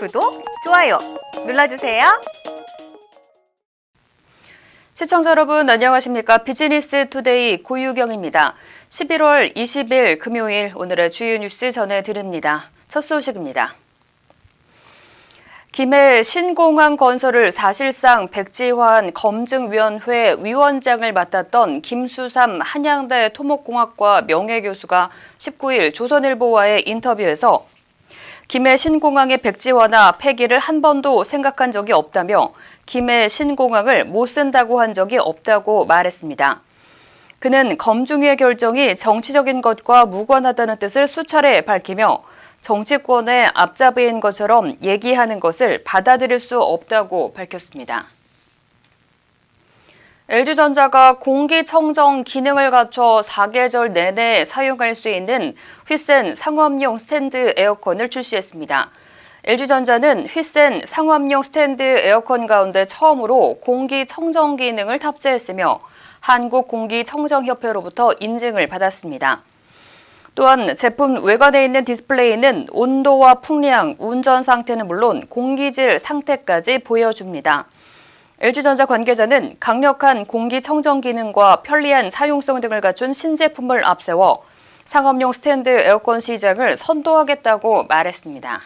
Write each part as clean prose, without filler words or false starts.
구독, 좋아요 눌러주세요. 시청자 여러분 안녕하십니까? 비즈니스 투데이 고유경입니다. 11월 20일 금요일 오늘의 주요 뉴스 전해드립니다. 첫 소식입니다. 김해 신공항 건설을 사실상 백지화한 검증위원회 위원장을 맡았던 김수삼 한양대 토목공학과 명예교수가 19일 조선일보와의 인터뷰에서 김해 신공항의 백지화나 폐기를 한 번도 생각한 적이 없다며 김해 신공항을 못 쓴다고 한 적이 없다고 말했습니다. 그는 검증위의 결정이 정치적인 것과 무관하다는 뜻을 수차례 밝히며 정치권의 앞잡이인 것처럼 얘기하는 것을 받아들일 수 없다고 밝혔습니다. LG전자가 공기청정 기능을 갖춰 사계절 내내 사용할 수 있는 휘센 상업용 스탠드 에어컨을 출시했습니다. LG전자는 휘센 상업용 스탠드 에어컨 가운데 처음으로 공기청정 기능을 탑재했으며 한국공기청정협회로부터 인증을 받았습니다. 또한 제품 외관에 있는 디스플레이는 온도와 풍량, 운전 상태는 물론 공기질 상태까지 보여줍니다. LG전자 관계자는 강력한 공기청정 기능과 편리한 사용성 등을 갖춘 신제품을 앞세워 상업용 스탠드 에어컨 시장을 선도하겠다고 말했습니다.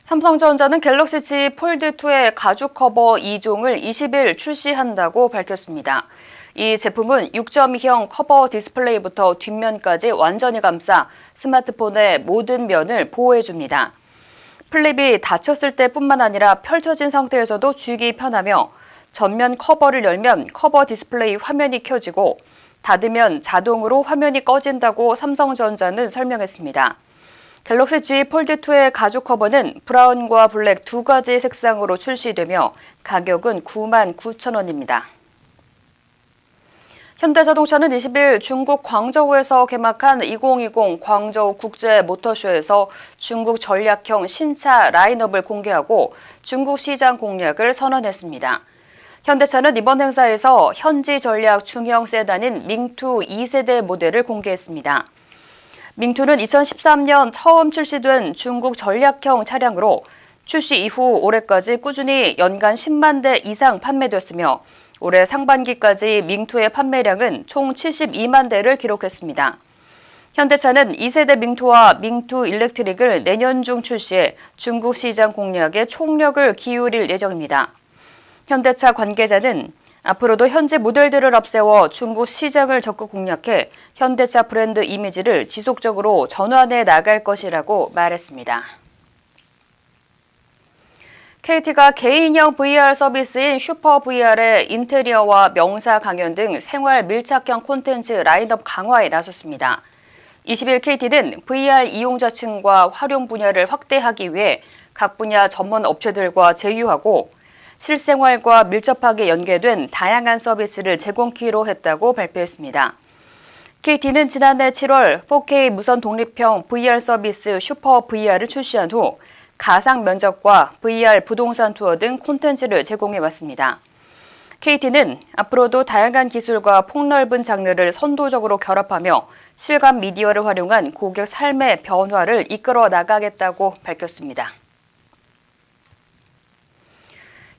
삼성전자는 갤럭시 Z 폴드2의 가죽 커버 2종을 20일 출시한다고 밝혔습니다. 이 제품은 6.2형 커버 디스플레이부터 뒷면까지 완전히 감싸 스마트폰의 모든 면을 보호해줍니다. 플립이 닫혔을 때뿐만 아니라 펼쳐진 상태에서도 쥐기 편하며 전면 커버를 열면 커버 디스플레이 화면이 켜지고 닫으면 자동으로 화면이 꺼진다고 삼성전자는 설명했습니다. 갤럭시 Z 폴드2의 가죽 커버는 브라운과 블랙 두 가지 색상으로 출시되며 가격은 99,000원입니다. 현대자동차는 20일 중국 광저우에서 개막한 2020 광저우 국제 모터쇼에서 중국 전략형 신차 라인업을 공개하고 중국 시장 공략을 선언했습니다. 현대차는 이번 행사에서 현지 전략 중형 세단인 밍투 2세대 모델을 공개했습니다. 밍투는 2013년 처음 출시된 중국 전략형 차량으로 출시 이후 올해까지 꾸준히 연간 10만 대 이상 판매됐으며 올해 상반기까지 밍투의 판매량은 총 72만 대를 기록했습니다. 현대차는 2세대 밍투와 밍투 일렉트릭을 내년 중 출시해 중국 시장 공략에 총력을 기울일 예정입니다. 현대차 관계자는 앞으로도 현재 모델들을 앞세워 중국 시장을 적극 공략해 현대차 브랜드 이미지를 지속적으로 전환해 나갈 것이라고 말했습니다. KT가 개인형 VR 서비스인 슈퍼 VR의 인테리어와 명사 강연 등 생활 밀착형 콘텐츠 라인업 강화에 나섰습니다. 20일 KT는 VR 이용자층과 활용 분야를 확대하기 위해 각 분야 전문 업체들과 제휴하고 실생활과 밀접하게 연계된 다양한 서비스를 제공키로 했다고 발표했습니다. KT는 지난해 7월 4K 무선 독립형 VR 서비스 슈퍼 VR을 출시한 후 가상 면접과 VR 부동산 투어 등 콘텐츠를 제공해왔습니다. KT는 앞으로도 다양한 기술과 폭넓은 장르를 선도적으로 결합하며 실감 미디어를 활용한 고객 삶의 변화를 이끌어 나가겠다고 밝혔습니다.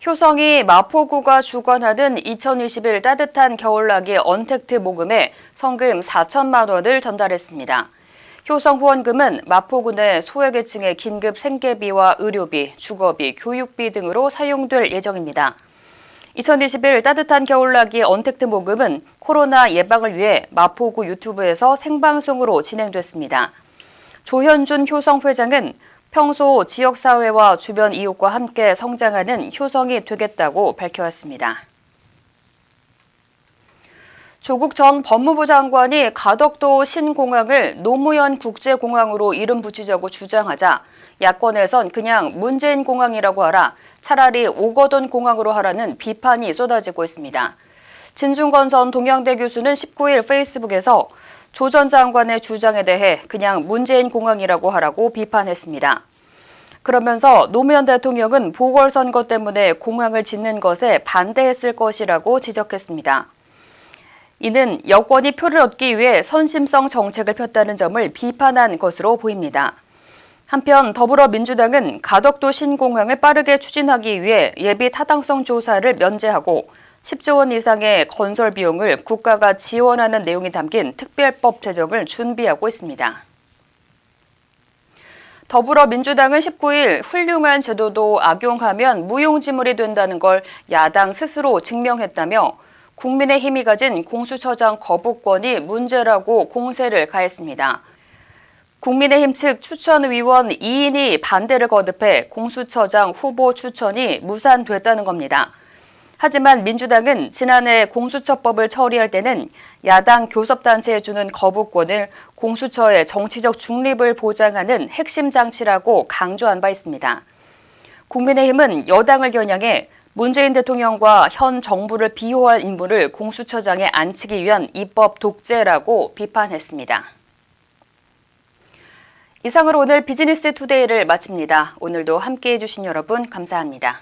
효성이 마포구가 주관하는 2021 따뜻한 겨울나기 언택트 모금에 성금 4천만 원을 전달했습니다. 효성 후원금은 마포구 내 소외계층의 긴급 생계비와 의료비, 주거비, 교육비 등으로 사용될 예정입니다. 2021 따뜻한 겨울나기 언택트 모금은 코로나 예방을 위해 마포구 유튜브에서 생방송으로 진행됐습니다. 조현준 효성 회장은 평소 지역사회와 주변 이웃과 함께 성장하는 효성이 되겠다고 밝혀왔습니다. 조국 전 법무부 장관이 가덕도 신공항을 노무현 국제공항으로 이름 붙이자고 주장하자 야권에선 그냥 문재인 공항이라고 하라, 차라리 오거돈 공항으로 하라는 비판이 쏟아지고 있습니다. 진중권 전 동양대 교수는 19일 페이스북에서 조 전 장관의 주장에 대해 그냥 문재인 공항이라고 하라고 비판했습니다. 그러면서 노무현 대통령은 보궐선거 때문에 공항을 짓는 것에 반대했을 것이라고 지적했습니다. 이는 여권이 표를 얻기 위해 선심성 정책을 폈다는 점을 비판한 것으로 보입니다. 한편 더불어민주당은 가덕도 신공항을 빠르게 추진하기 위해 예비 타당성 조사를 면제하고 10조 원 이상의 건설 비용을 국가가 지원하는 내용이 담긴 특별법 제정을 준비하고 있습니다. 더불어민주당은 19일 훌륭한 제도도 악용하면 무용지물이 된다는 걸 야당 스스로 증명했다며 국민의힘이 가진 공수처장 거부권이 문제라고 공세를 가했습니다. 국민의힘 측 추천위원 2인이 반대를 거듭해 공수처장 후보 추천이 무산됐다는 겁니다. 하지만 민주당은 지난해 공수처법을 처리할 때는 야당 교섭단체에 주는 거부권을 공수처의 정치적 중립을 보장하는 핵심 장치라고 강조한 바 있습니다. 국민의힘은 여당을 겨냥해 문재인 대통령과 현 정부를 비호할 인물을 공수처장에 앉히기 위한 입법 독재라고 비판했습니다. 이상으로 오늘 비즈니스 투데이를 마칩니다. 오늘도 함께해 주신 여러분 감사합니다.